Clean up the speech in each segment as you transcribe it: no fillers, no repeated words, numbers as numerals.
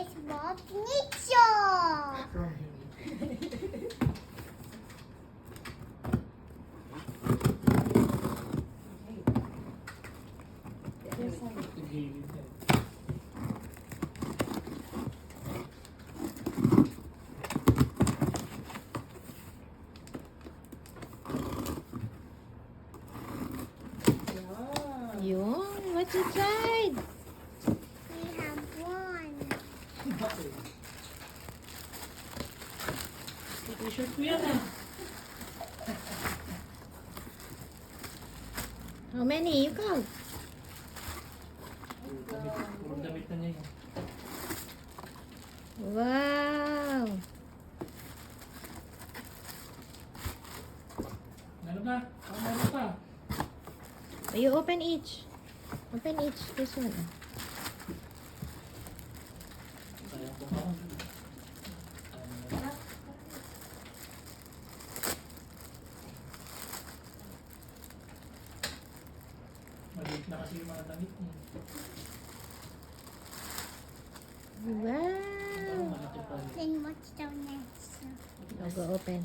is Bob Nicho. Yun. What's inside? We have one. T-shirt ko yan ah. How many? You count. Puro damit na niya yan. Wow. Meron ba? Meron pa. You open each. Open each. This one. Sayang ko pa. Maliit na kasi yung mga damit niya. Parang Wow. malaki pa rin. Then what's the next? I'll go open.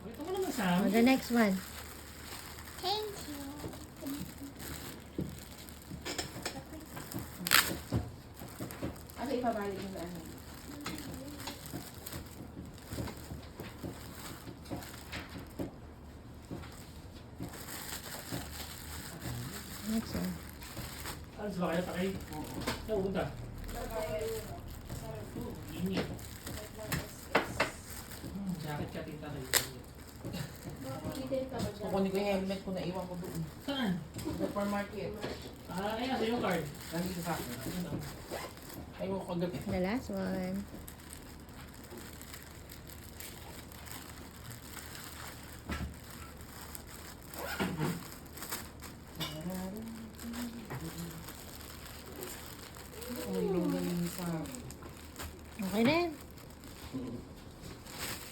Ito mo naman sa Oh, amin. the next one. Thank you. Ano ipabalik mo sa ano? Next one. Alas ba kaya takay? Saan punta? Init. Jacket ka tinta kayo. Kukunin ko yung helmet ko na iwan ko doon. Saan? Sa supermarket. Ah, ayan, sa yung card. Nandito sa akin. Ayaw ko kagabi. The last one. Ay, yung sa... Okay din.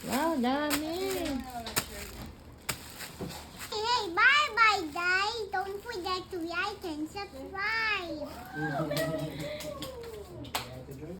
Wow, dami. Hey, bye-bye, guys. Don't forget to like and subscribe.